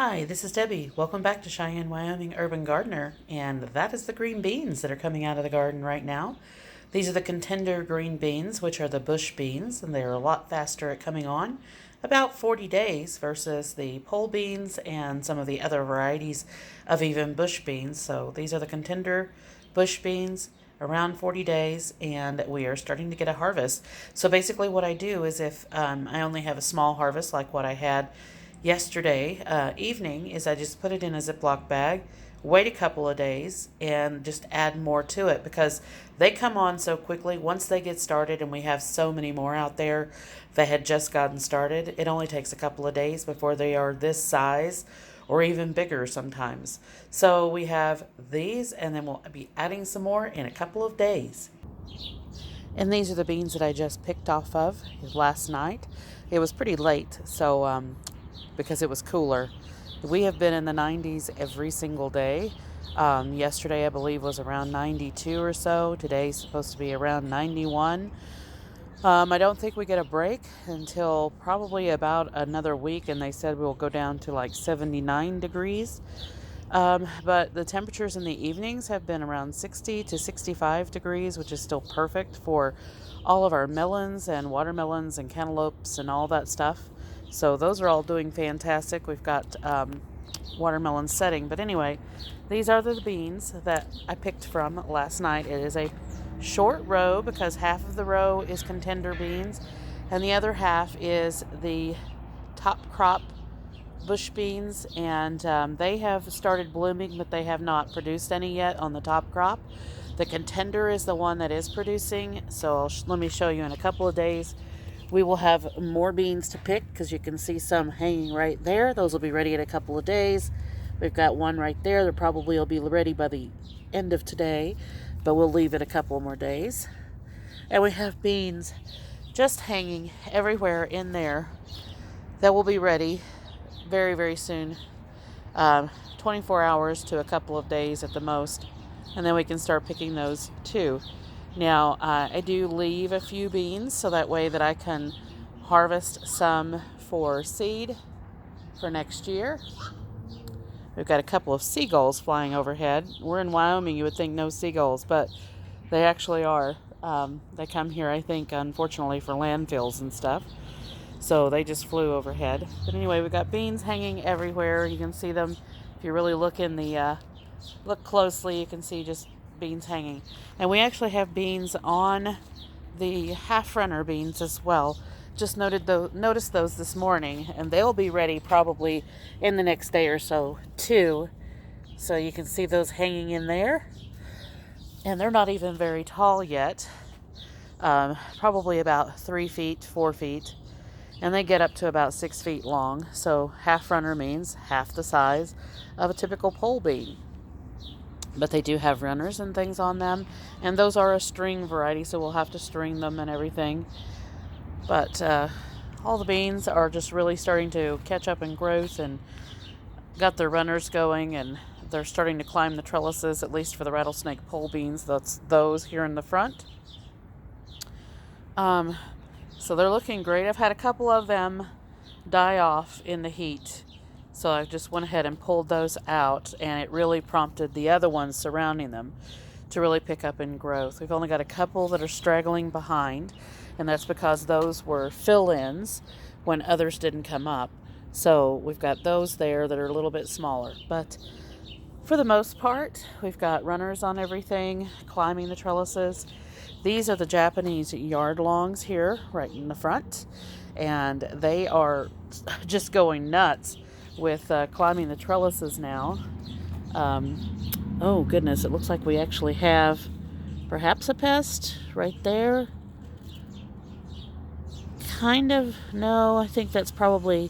Hi, this is Debbie. Welcome back to Cheyenne, Wyoming Urban Gardener, and that is the green beans that are coming out of the garden right now. These are the contender green beans, which are the bush beans, and they're a lot faster at coming on, about 40 days versus the pole beans and some of the other varieties of even bush beans. So these are the contender bush beans, around 40 days, and we are starting to get a harvest. So basically what I do is if I only have a small harvest like what I had yesterday evening, is I just put it in a Ziploc bag, wait a couple of days, and just add more to it because they come on so quickly once they get started, and we have so many more out there that had just gotten started. It only takes a couple of days before they are this size or even bigger sometimes. So we have these, and then we'll be adding some more in a couple of days. And these are the beans that I just picked off of last night. It was pretty late, so because it was cooler. We have been in the 90s every single day. Yesterday, I believe, was around 92 or so. Today's supposed to be around 91. I don't think we get a break until probably about another week, and they said we'll go down to like 79 degrees. But the temperatures in the evenings have been around 60 to 65 degrees, which is still perfect for all of our melons and watermelons and cantaloupes and all that stuff. So those are all doing fantastic. We've got watermelon setting. But anyway, these are the beans that I picked from last night. It is a short row because half of the row is contender beans and the other half is the top crop bush beans, and they have started blooming, but they have not produced any yet on the top crop. The contender is the one that is producing, so let me show you in a couple of days. We will have more beans to pick because you can see some hanging right there. Those will be ready in a couple of days. We've got one right there that probably will be ready by the end of today, but we'll leave it a couple more days. And we have beans just hanging everywhere in there that will be ready very, very soon. 24 hours to a couple of days at the most. And then we can start picking those too. Now, I do leave a few beans so that way that I can harvest some for seed for next year. We've got a couple of seagulls flying overhead. We're in Wyoming, you would think no seagulls, but they actually are. They come here, I think, unfortunately, for landfills and stuff. So they just flew overhead. But anyway, we've got beans hanging everywhere. You can see them if you really look look closely. You can see just beans hanging. And we actually have beans on the half runner beans as well. Just noticed those this morning, and they'll be ready probably in the next day or so too. So you can see those hanging in there, and they're not even very tall yet. Probably about 3 feet, 4 feet, and they get up to about 6 feet long. So half runner means half the size of a typical pole bean. But they do have runners and things on them, and those are a string variety, so we'll have to string them and everything. But all the beans are just really starting to catch up in growth and got their runners going, and they're starting to climb the trellises, at least for the rattlesnake pole beans. That's those here in the front. So they're looking great. I've had a couple of them die off in the heat, so I just went ahead and pulled those out, and it really prompted the other ones surrounding them to really pick up in growth. We've only got a couple that are straggling behind, and that's because those were fill-ins when others didn't come up. So we've got those there that are a little bit smaller. But for the most part, we've got runners on everything, climbing the trellises. These are the Japanese yard longs here right in the front, and they are just going nuts with climbing the trellises now. Oh goodness, it looks like we actually have perhaps a pest right there. Kind of. No, I think that's probably,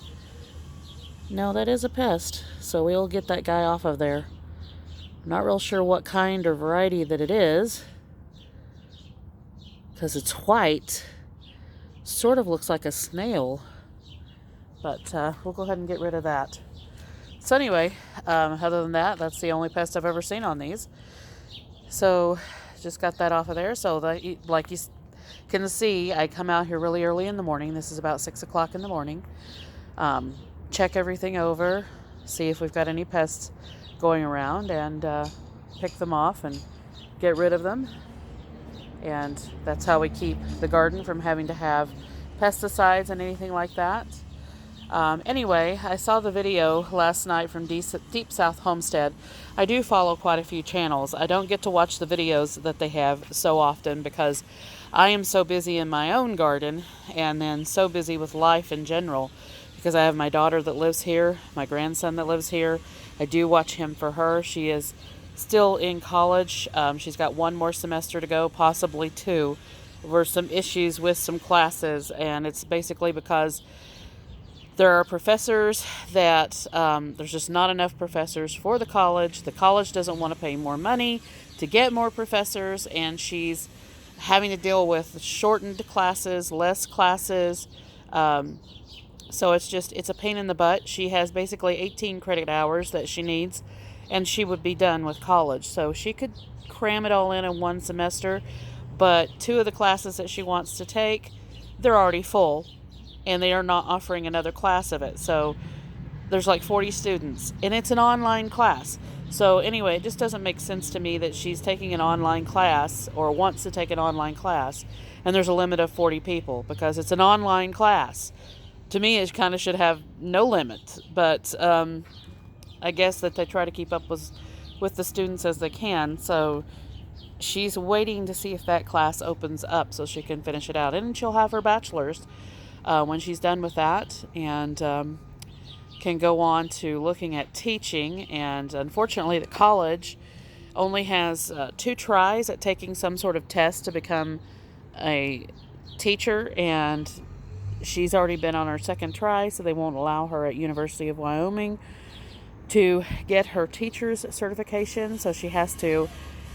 no, that is a pest, so we'll get that guy off of there. Not real sure what kind or variety that it is because it's white. Sort of looks like a snail. But we'll go ahead and get rid of that. So anyway, other than that, that's the only pest I've ever seen on these. So just got that off of there. So like you can see, I come out here really early in the morning. This is about 6 o'clock in the morning. Check everything over, see if we've got any pests going around, and pick them off and get rid of them. And that's how we keep the garden from having to have pesticides and anything like that. Anyway, I saw the video last night from Deep South Homestead. I do follow quite a few channels. I don't get to watch the videos that they have so often because I am so busy in my own garden, and then so busy with life in general, because I have my daughter that lives here, my grandson that lives here. I do watch him for her. She is still in college. She's got one more semester to go, possibly two. There were some issues with some classes, and it's basically because there are professors that there's just not enough professors for the college. The college doesn't want to pay more money to get more professors, and she's having to deal with shortened classes, less classes. So it's a pain in the butt. She has basically 18 credit hours that she needs, and she would be done with college. So she could cram it all in one semester, but two of the classes that she wants to take, they're already full, and they are not offering another class of it. So there's like 40 students, and it's an online class. So anyway, it just doesn't make sense to me that she's taking an online class, or wants to take an online class, and there's a limit of 40 people, because it's an online class. To me, it kind of should have no limit, but I guess that they try to keep up with the students as they can. So she's waiting to see if that class opens up so she can finish it out, and she'll have her bachelor's when she's done with that, and can go on to looking at teaching. And unfortunately, the college only has 2 tries at taking some sort of test to become a teacher, and she's already been on her 2nd try, so they won't allow her at University of Wyoming to get her teacher's certification. So she has to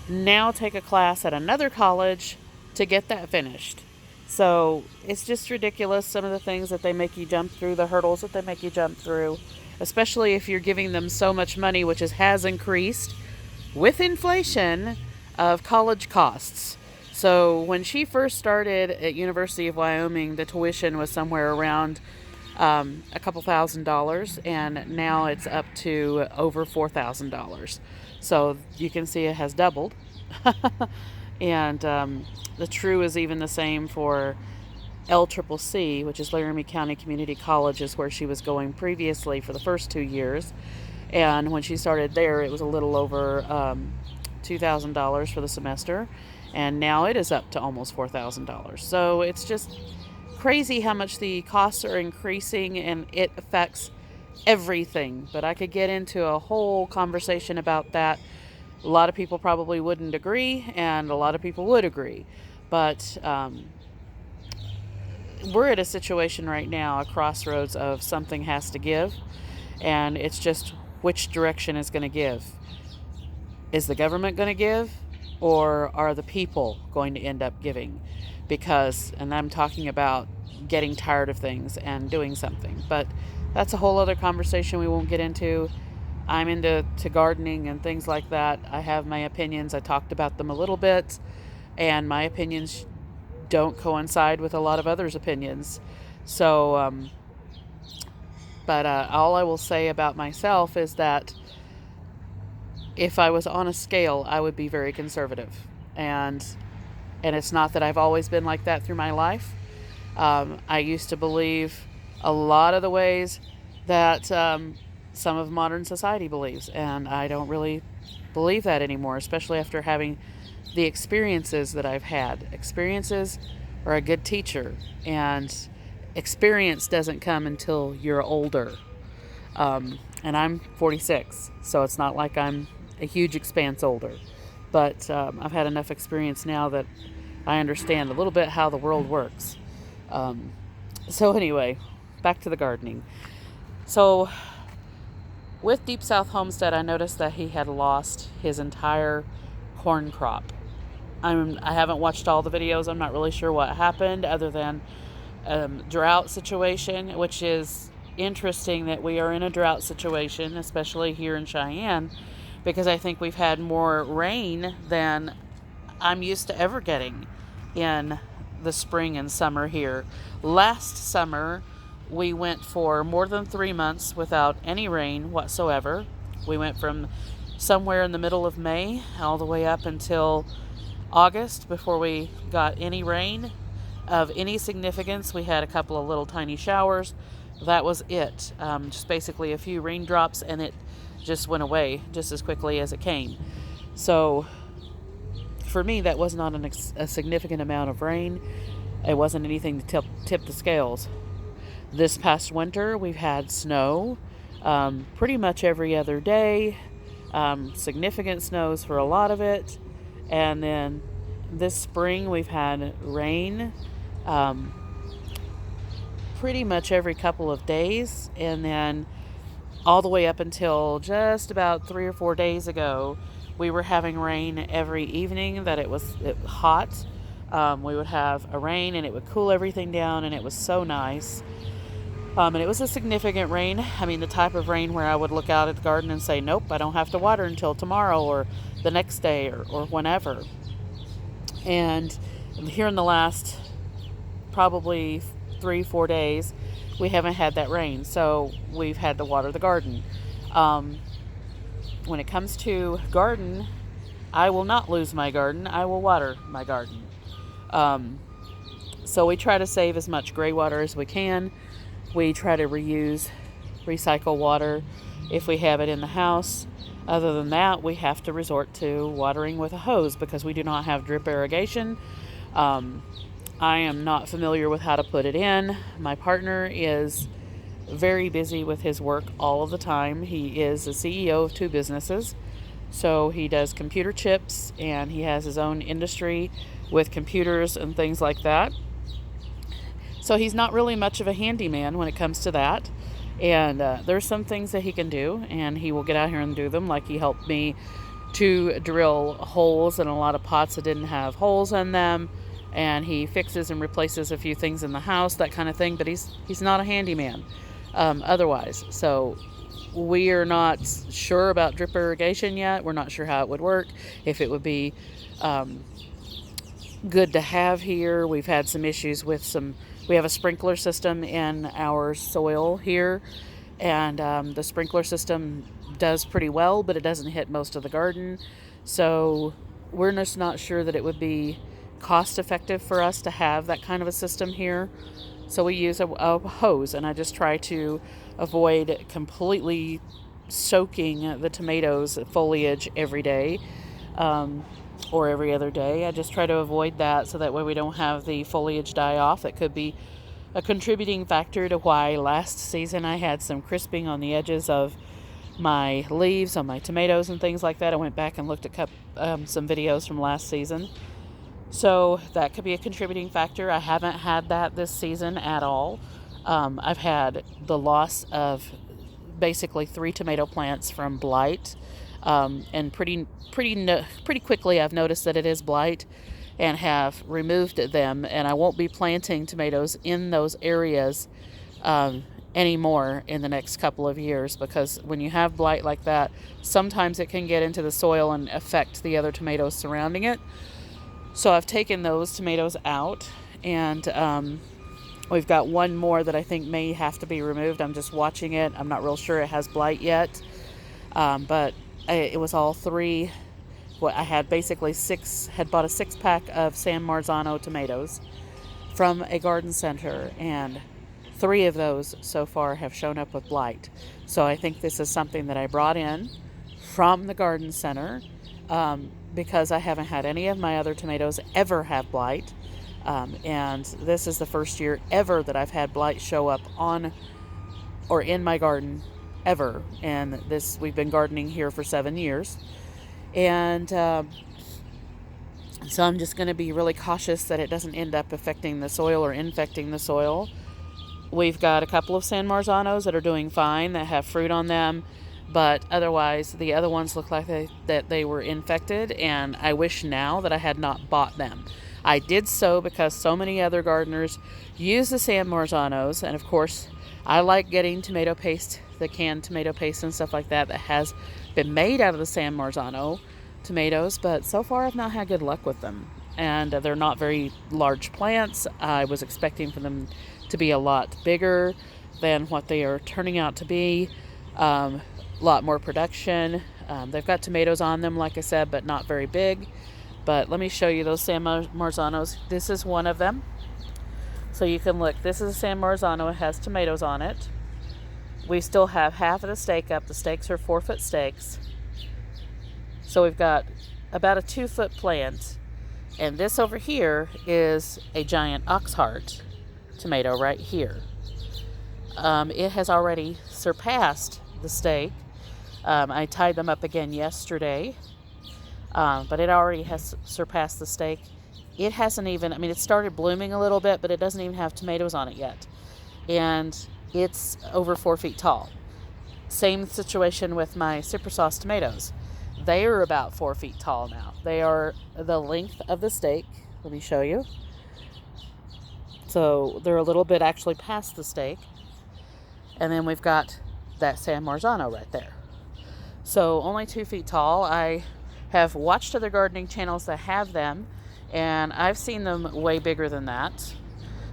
now take a class at another college to get that finished. So it's just ridiculous, some of the things that they make you jump through, the hurdles that they make you jump through, especially if you're giving them so much money, which has increased with inflation of college costs. So when she first started at University of Wyoming, the tuition was somewhere around a couple $1,000, and now it's up to over $4,000. So you can see it has doubled. And the true is even the same for LCCC, which is Laramie County Community College, is where she was going previously for the first 2 years. And when she started there, it was a little over $2,000 for the semester. And now it is up to almost $4,000. So it's just crazy how much the costs are increasing, and it affects everything. But I could get into a whole conversation about that. A lot of people probably wouldn't agree, and a lot of people would agree. But we're at a situation right now, a crossroads of something has to give, and it's just which direction is going to give. Is the government going to give, or are the people going to end up giving? Because, and I'm talking about getting tired of things and doing something, but that's a whole other conversation we won't get into. I'm into gardening and things like that. I have my opinions. I talked about them a little bit, and my opinions don't coincide with a lot of others' opinions. So, but all I will say about myself is that if I was on a scale, I would be very conservative. And it's not that I've always been like that through my life. I used to believe a lot of the ways that some of modern society believes, and I don't really believe that anymore, especially after having the experiences that I've had. Experiences are a good teacher, and experience doesn't come until you're older. And I'm 46, so it's not like I'm a huge expanse older, but I've had enough experience now that I understand a little bit how the world works. So anyway, back to the gardening. So with Deep South Homestead, I noticed that he had lost his entire corn crop. I haven't watched all the videos. I'm not really sure what happened, other than drought situation, which is interesting that we are in a drought situation, especially here in Cheyenne, because I think we've had more rain than I'm used to ever getting in the spring and summer here. Last summer we went for more than 3 months without any rain whatsoever. We went from somewhere in the middle of May all the way up until August before we got any rain of any significance. We had a couple of little tiny showers. That was it. Just basically a few raindrops, and it just went away just as quickly as it came. So for me, that was not a significant amount of rain. It wasn't anything to tip the scales. This past winter, we've had snow pretty much every other day. Significant snows for a lot of it. And then this spring, we've had rain pretty much every couple of days. And then all the way up until just about 3 or 4 days ago, we were having rain every evening that it was hot. We would have a rain and it would cool everything down, and it was so nice. And it was a significant rain. I mean, the type of rain where I would look out at the garden and say, nope, I don't have to water until tomorrow or the next day or whenever. And here in the last probably 3-4 days, we haven't had that rain. So we've had to water the garden. When it comes to garden, I will not lose my garden. I will water my garden. So we try to save as much gray water as we can. We try to recycle water if we have it in the house. Other than that, we have to resort to watering with a hose because we do not have drip irrigation. I am not familiar with how to put it in. My partner is very busy with his work all of the time. He is the CEO of 2 businesses. So he does computer chips, and he has his own industry with computers and things like that. So he's not really much of a handyman when it comes to that. And there's some things that he can do, and he will get out here and do them. Like he helped me to drill holes in a lot of pots that didn't have holes in them. And he fixes and replaces a few things in the house, that kind of thing. But he's not a handyman otherwise. So we are not sure about drip irrigation yet. We're not sure how it would work, if it would be good to have here. We've had some issues with we have a sprinkler system in our soil here, and the sprinkler system does pretty well, but it doesn't hit most of the garden. So we're just not sure that it would be cost effective for us to have that kind of a system here. So we use a hose, and I just try to avoid completely soaking the tomatoes foliage every day or every other day. I just try to avoid that so that way we don't have the foliage die off. That could be a contributing factor to why last season I had some crisping on the edges of my leaves on my tomatoes and things like that. I went back and looked at some videos from last season. So that could be a contributing factor. I haven't had that this season at all. I've had the loss of basically 3 tomato plants from blight, and pretty quickly I've noticed that it is blight, and have removed them. And I won't be planting tomatoes in those areas anymore in the next couple of years, because when you have blight like that, sometimes it can get into the soil and affect the other tomatoes surrounding it. So I've taken those tomatoes out, and we've got one more that I think may have to be removed. I'm just watching it. I'm not real sure it has blight yet, but it was all 3. I had basically bought a 6-pack of San Marzano tomatoes from a garden center, and 3 of those so far have shown up with blight. So I think this is something that I brought in from the garden center, because I haven't had any of my other tomatoes ever have blight. And this is the first year ever that I've had blight show up on or in my garden ever. And we've been gardening here for 7 years. And so I'm just going to be really cautious that it doesn't end up affecting the soil or infecting the soil. We've got a couple of San Marzanos that are doing fine, that have fruit on them. But otherwise, the other ones look like they were infected, and I wish now that I had not bought them. I did so because so many other gardeners use the San Marzanos, and of course, I like getting tomato paste, the canned tomato paste and stuff like that has been made out of the San Marzano tomatoes, but so far I've not had good luck with them. And they're not very large plants. I was expecting for them to be a lot bigger. than what they are turning out to be. A lot more production. They've got tomatoes on them, like I said, but not very big. But let me show you those San Marzanos. This is one of them. So you can look. This is a San Marzano. It has tomatoes on it. We still have half of the stake up. The stakes are 4-foot stakes. So we've got about a 2-foot plant. And this over here is a giant oxheart tomato right here. It has already surpassed the stake. I tied them up again yesterday. But it already has surpassed the stake. It hasn't even, I mean, it started blooming a little bit, but it doesn't even have tomatoes on it yet. And it's over 4 feet tall. Same situation with my super sauce tomatoes. They are about 4 feet tall now. They are the length of the stake. Let me show you. So they're a little bit actually past the stake. And then we've got that San Marzano right there. So only 2 feet tall. I have watched other gardening channels that have them, and I've seen them way bigger than that.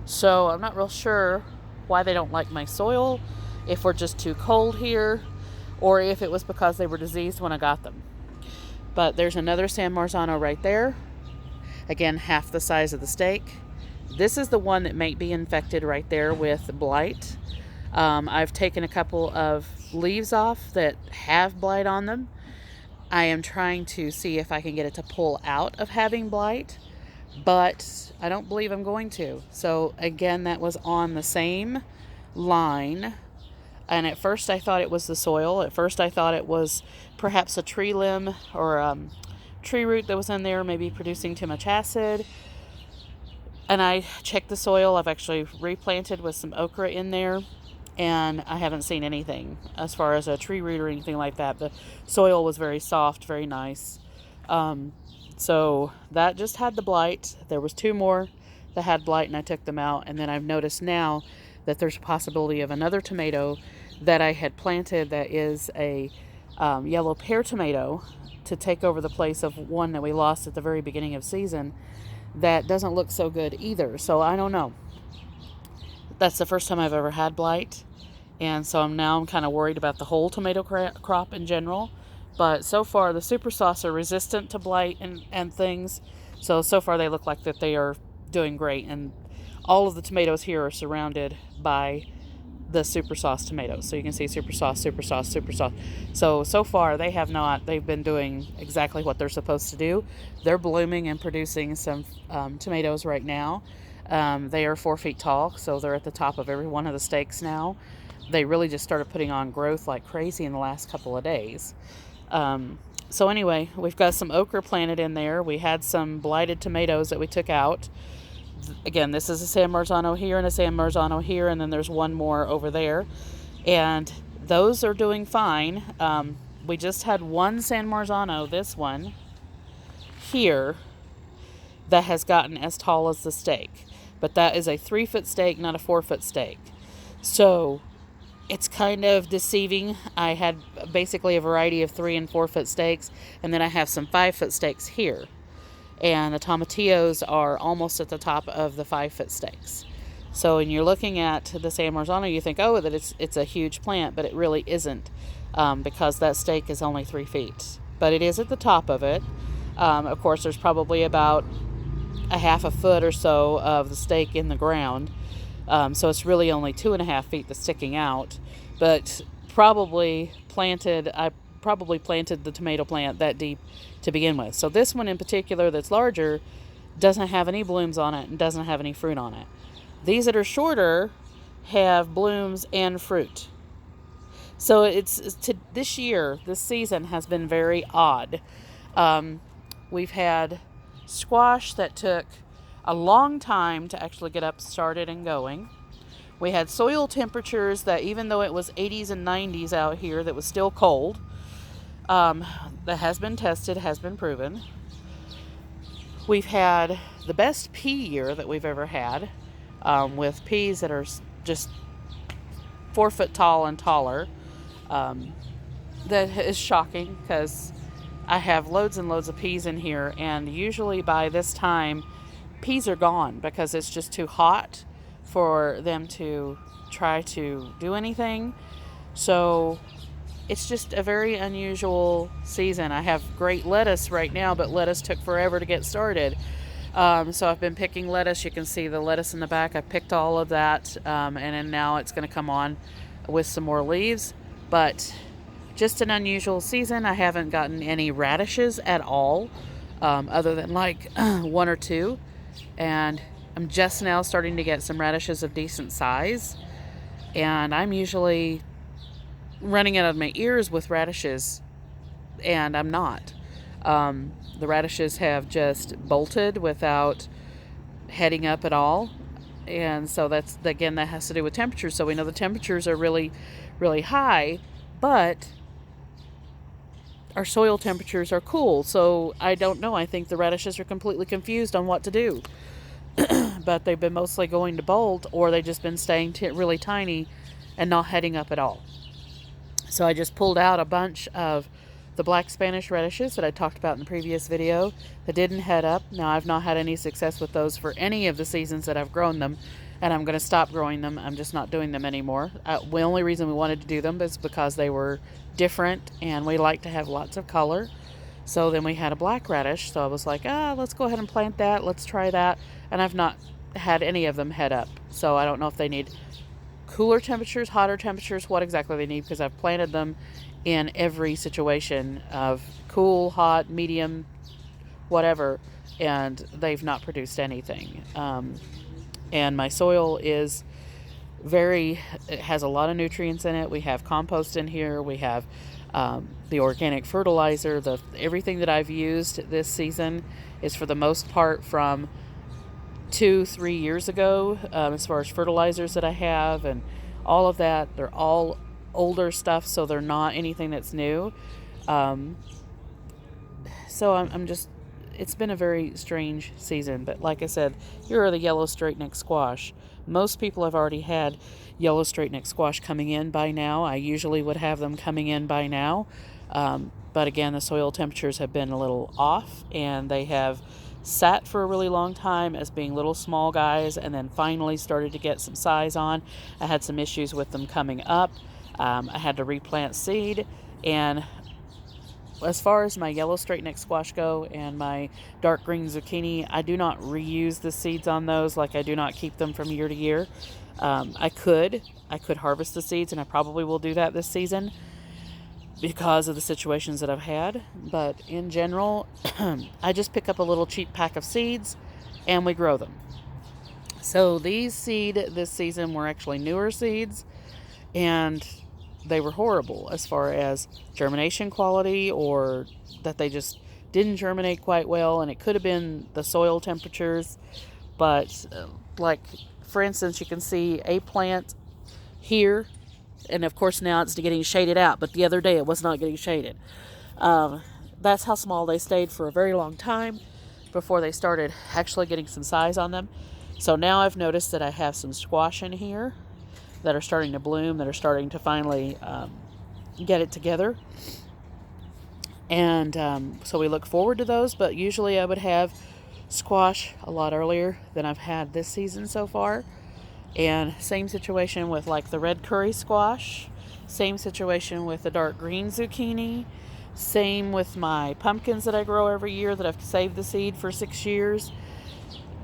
So I'm not real sure why they don't like my soil, if we're just too cold here, or if it was because they were diseased when I got them. But there's another San Marzano right there. Again, half the size of the stake. This is the one that might be infected right there with blight. I've taken a couple of leaves off that have blight on them. I am trying to see if I can get it to pull out of having blight, but I don't believe I'm going to. So again, that was on the same line. And at first I thought it was the soil. At first I thought it was perhaps a tree limb or tree root that was in there, maybe producing too much acid. And I checked the soil. I've actually replanted with some okra in there, and I haven't seen anything as far as a tree root or anything like that. The soil was very soft, very nice. So that just had the blight. There was 2 more that had blight, and I took them out. And then I've noticed now that there's a possibility of another tomato that I had planted that is a yellow pear tomato to take over the place of one that we lost at the very beginning of season that doesn't look so good either. So I don't know. That's the first time I've ever had blight, and so I'm kind of worried about the whole tomato crop in general. But so far the super sauce are resistant to blight and things, so far they look like that they are doing great, and all of the tomatoes here are surrounded by the super sauce tomatoes. So you can see super sauce, super sauce, super sauce. So far they've been doing exactly what they're supposed to do. They're blooming and producing some tomatoes right now. They are 4 feet tall, so they're at the top of every one of the stakes now. They really just started putting on growth like crazy in the last couple of days. So anyway, we've got some okra planted in there. We had some blighted tomatoes that we took out. Again, this is a San Marzano here and a San Marzano here, and then there's one more over there. And those are doing fine. We just had one San Marzano, this one here, that has gotten as tall as the stake. But that is a 3-foot stake, not a 4-foot stake. So it's kind of deceiving. I had basically a variety of 3 and 4-foot stakes, and then I have some 5-foot stakes here. And the tomatillos are almost at the top of the 5-foot stakes. So when you're looking at the San Marzano, you think, oh, that it's a huge plant, but it really isn't, because that stake is only 3 feet. But it is at the top of it. Of course, there's probably about a half a foot or so of the stake in the ground. So it's really only 2.5 feet that's sticking out. But I probably planted the tomato plant that deep to begin with. So this one in particular that's larger doesn't have any blooms on it and doesn't have any fruit on it. These that are shorter have blooms and fruit. So this season has been very odd. We've had squash that took a long time to actually get up started and going. We had soil temperatures that, even though it was 80s and 90s out here, that was still cold. That has been tested, has been proven. We've had the best pea year that we've ever had, with peas that are just 4 foot tall and taller. That is shocking, because I have loads and loads of peas in here, and usually by this time peas are gone because it's just too hot for them to try to do anything. So it's just a very unusual season. I have great lettuce right now, but lettuce took forever to get started. So I've been picking lettuce. You can see the lettuce in the back. I picked all of that, and then now it's going to come on with some more leaves. But just an unusual season. I haven't gotten any radishes at all, other than like one or two. And I'm just now starting to get some radishes of decent size. And I'm usually running out of my ears with radishes, and I'm not. The radishes have just bolted without heading up at all. And so that's, again, that has to do with temperatures. So we know the temperatures are really, really high, but our soil temperatures are cool. So I don't know. I think the radishes are completely confused on what to do. But they've been mostly going to bolt, or they've just been staying really tiny and not heading up at all. So I just pulled out a bunch of the black Spanish radishes that I talked about in the previous video that didn't head up. Now, I've not had any success with those for any of the seasons that I've grown them, and I'm going to stop growing them. I'm just not doing them anymore. The only reason we wanted to do them is because they were different, and we like to have lots of color. So then we had a black radish, so I was like, let's go ahead and plant that. Let's try that. And I've not had any of them head up. So I don't know if they need cooler temperatures, hotter temperatures, what exactly they need, because I've planted them in every situation of cool, hot, medium, whatever, and they've not produced anything. And my soil is it has a lot of nutrients in it. We have compost in here. We have the organic fertilizer. Everything that I've used this season is for the most part from 2-3 years ago, as far as fertilizers that I have and all of that. They're all older stuff, so they're not anything that's new. So I'm just, it's been a very strange season. But like I said, here are the yellow straight-neck squash. Most people have already had yellow straight-neck squash coming in by now. I usually would have them coming in by now. But again, the soil temperatures have been a little off, and they have sat for a really long time as being little small guys, and then finally started to get some size on. I had some issues with them coming up. I had to replant seed, and as far as my yellow straight-neck squash go and my dark green zucchini, I do not reuse the seeds on those. Like, I do not keep them from year to year. I could harvest the seeds, and I probably will do that this season because of the situations that I've had. But in general, I just pick up a little cheap pack of seeds and we grow them. So these seed this season were actually newer seeds, and they were horrible as far as germination quality, or that they just didn't germinate quite well. And it could have been the soil temperatures, but like, for instance, you can see a plant here, and of course now it's getting shaded out, but the other day it was not getting shaded. That's how small they stayed for a very long time before they started actually getting some size on them. So now I've noticed that I have some squash in here that are starting to bloom, that are starting to finally get it together. And so we look forward to those, but usually I would have squash a lot earlier than I've had this season so far. And same situation with like the red curry squash, same situation with the dark green zucchini, same with my pumpkins that I grow every year that I've saved the seed for 6 years.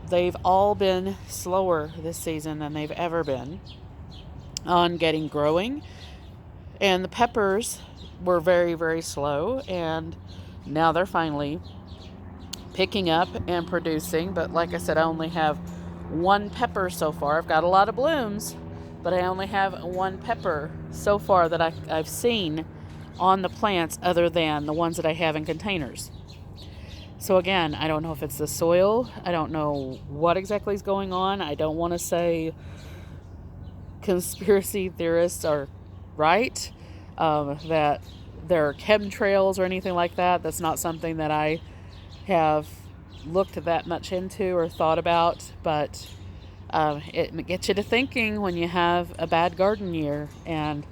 They've all been slower this season than they've ever been on getting growing. And the peppers were very, very slow, and now they're finally picking up and producing. But like I said, I only have one pepper so far. I've got a lot of blooms, but I only have one pepper so far that I've seen on the plants, other than the ones that I have in containers. So again, I don't know if it's the soil. I don't know what exactly is going on. I don't want to say conspiracy theorists are right, that there are chemtrails or anything like that. That's not something that I have looked that much into or thought about, but it gets you to thinking when you have a bad garden year. And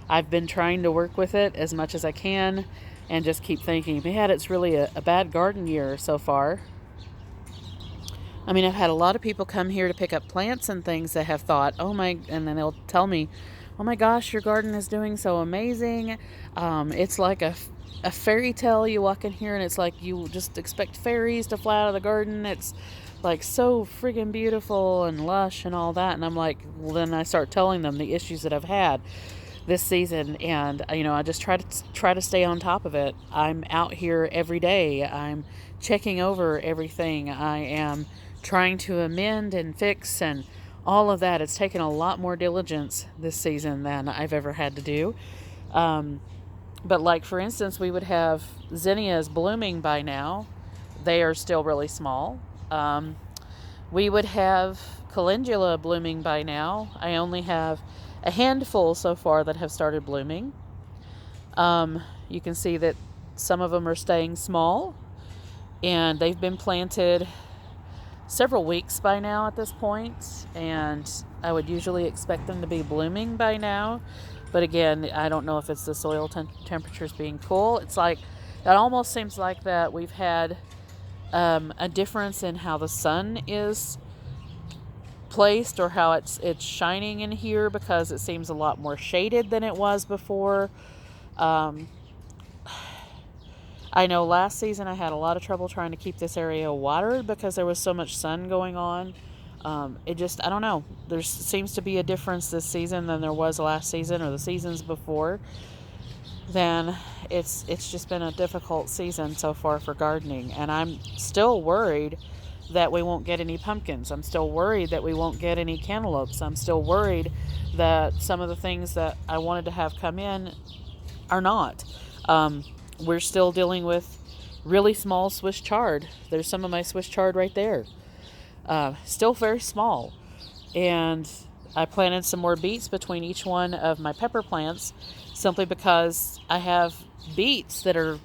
I've been trying to work with it as much as I can and just keep thinking, man, it's really a bad garden year so far. I mean, I've had a lot of people come here to pick up plants and things that have thought, and then they'll tell me, oh my gosh, your garden is doing so amazing. It's like a fairy tale. You walk in here and it's like you just expect fairies to fly out of the garden. It's like so friggin' beautiful and lush and all that. And I'm like, well, then I start telling them the issues that I've had this season, and I just try to stay on top of it. I'm out here every day. I'm checking over everything. I am trying to amend and fix and all of that. It's taken a lot more diligence this season than I've ever had to do. But like, for instance, we would have zinnias blooming by now. They are still really small. We would have calendula blooming by now. I only have a handful so far that have started blooming. You can see that some of them are staying small, and they've been planted several weeks by now at this point, and I would usually expect them to be blooming by now. But again, I don't know if it's the soil temperatures being cool. It's like, it almost seems like that we've had a difference in how the sun is placed, or how it's shining in here, because it seems a lot more shaded than it was before. I know last season I had a lot of trouble trying to keep this area watered because there was so much sun going on. I don't know. There seems to be a difference this season than there was last season or the seasons before. Then it's just been a difficult season so far for gardening, and I'm still worried that we won't get any pumpkins. I'm still worried that we won't get any cantaloupes. I'm still worried that some of the things that I wanted to have come in are not. We're still dealing with really small Swiss chard. There's some of my Swiss chard right there. Still very small. And I planted some more beets between each one of my pepper plants, simply because I have beets that are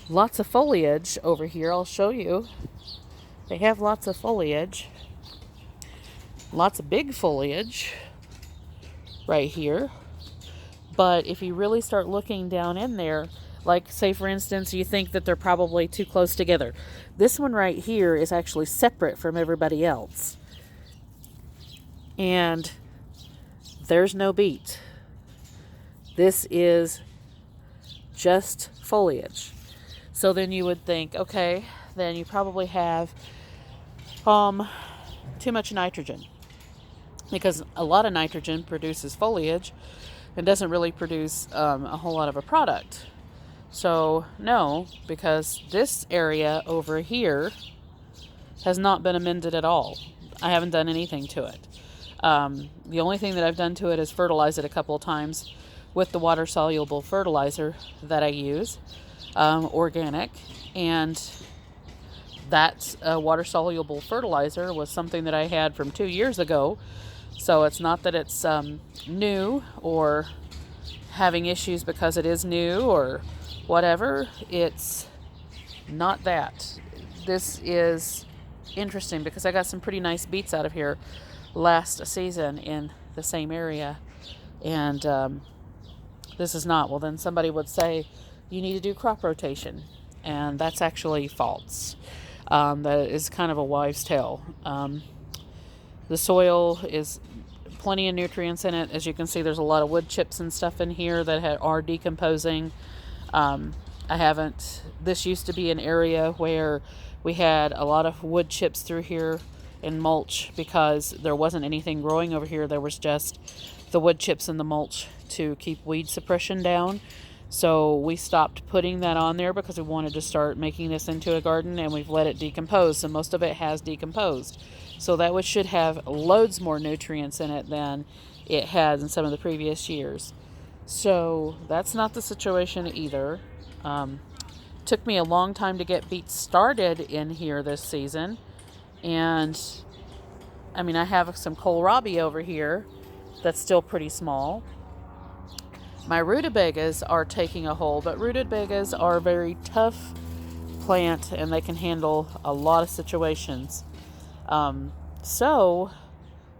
lots of foliage over here. I'll show you. They have lots of foliage. Lots of big foliage right here. But if you really start looking down in there, like, say for instance, you think that they're probably too close together. This one right here is actually separate from everybody else. And there's no beet. This is just foliage. So then you would think, okay, then you probably have too much nitrogen. Because a lot of nitrogen produces foliage and doesn't really produce a whole lot of a product. So no, because this area over here has not been amended at all. I haven't done anything to it. The only thing that I've done to it is fertilize it a couple of times with the water-soluble fertilizer that I use, organic. And that water-soluble fertilizer was something that I had from 2 years ago. So it's not that it's new or having issues because it is new or whatever. It's not that. This is interesting because I got some pretty nice beets out of here last season in the same area, and this is not. Well, then somebody would say you need to do crop rotation, and that's actually false. That is kind of a wives' tale. The soil is plenty of nutrients in it. As you can see, there's a lot of wood chips and stuff in here that are decomposing. This used to be an area where we had a lot of wood chips through here and mulch because there wasn't anything growing over here. There was just the wood chips and the mulch to keep weed suppression down. So we stopped putting that on there because we wanted to start making this into a garden, and we've let it decompose. So most of it has decomposed. So that should have loads more nutrients in it than it has in some of the previous years. So that's not the situation either. Took me a long time to get beets started in here this season. And I mean, I have some kohlrabi over here that's still pretty small. My rutabagas are taking a hold, but rutabagas are a very tough plant and they can handle a lot of situations. So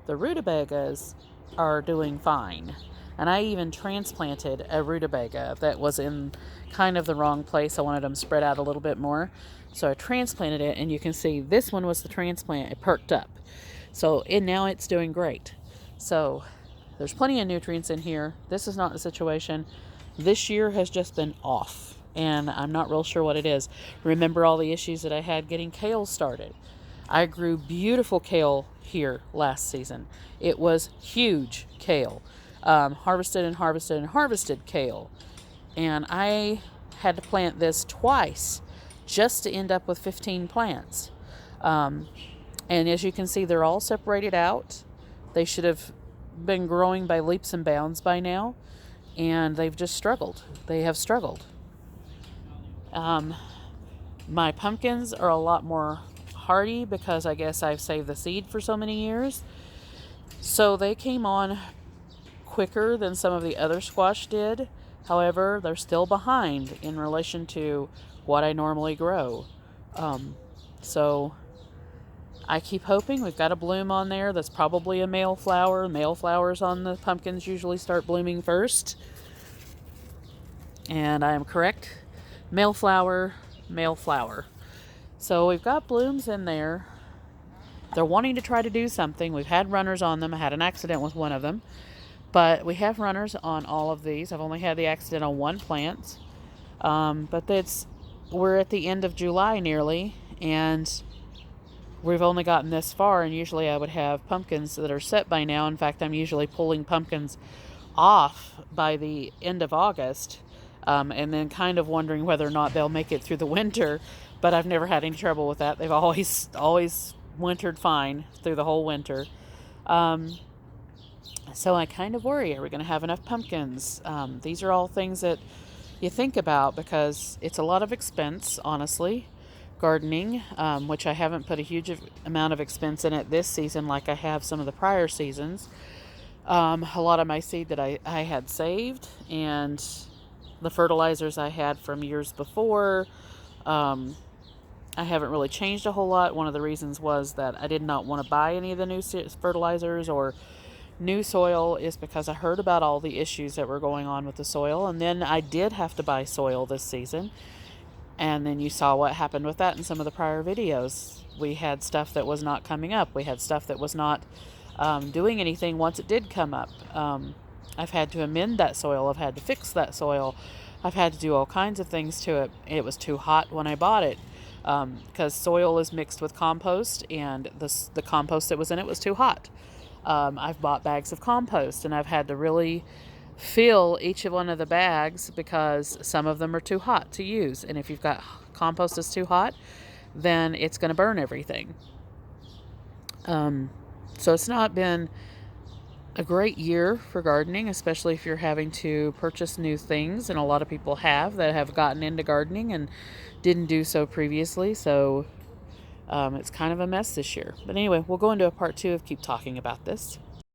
the rutabagas are doing fine. And I even transplanted a rutabaga that was in kind of the wrong place. I wanted them spread out a little bit more. So I transplanted it, and you can see this one was the transplant. It perked up. So now it's doing great. So there's plenty of nutrients in here. This is not the situation. This year has just been off, and I'm not real sure what it is. Remember all the issues that I had getting kale started. I grew beautiful kale here last season. It was huge kale. Harvested and harvested and harvested kale. And I had to plant this twice just to end up with 15 plants. And as you can see, they're all separated out. They should have been growing by leaps and bounds by now. And they've just struggled. They have struggled. My pumpkins are a lot more hardy because I guess I've saved the seed for so many years. So they came on quicker than some of the other squash did. However, they're still behind in relation to what I normally grow. So I keep hoping. We've got a bloom on there that's probably a male flower. Male flowers on the pumpkins usually start blooming first. And I am correct. Male flower, male flower. So we've got blooms in there. They're wanting to try to do something. We've had runners on them. I had an accident with one of them. But we have runners on all of these. I've only had the accident on one plant. But we're at the end of July nearly. And we've only gotten this far. And usually I would have pumpkins that are set by now. In fact, I'm usually pulling pumpkins off by the end of August. And then kind of wondering whether or not they'll make it through the winter. But I've never had any trouble with that. They've always wintered fine through the whole winter. So I kind of worry, are we going to have enough pumpkins? These are all things that you think about because it's a lot of expense, honestly, gardening, which I haven't put a huge amount of expense in it this season like I have some of the prior seasons. A lot of my seed that I had saved and the fertilizers I had from years before, I haven't really changed a whole lot. One of the reasons was that I did not want to buy any of the new fertilizers or new soil is because I heard about all the issues that were going on with the soil. And then I did have to buy soil this season. And then you saw what happened with that in some of the prior videos. We had stuff that was not coming up. We had stuff that was not doing anything once it did come up. I've had to amend that soil. I've had to fix that soil. I've had to do all kinds of things to it. It was too hot when I bought it because soil is mixed with compost, and the compost that was in it was too hot. I've bought bags of compost, and I've had to really fill each of one of the bags because some of them are too hot to use. And if you've got compost that's too hot, then it's going to burn everything. So it's not been a great year for gardening, especially if you're having to purchase new things. And a lot of people that have gotten into gardening and didn't do so previously. So it's kind of a mess this year. But anyway, we'll go into a part 2 of keep talking about this.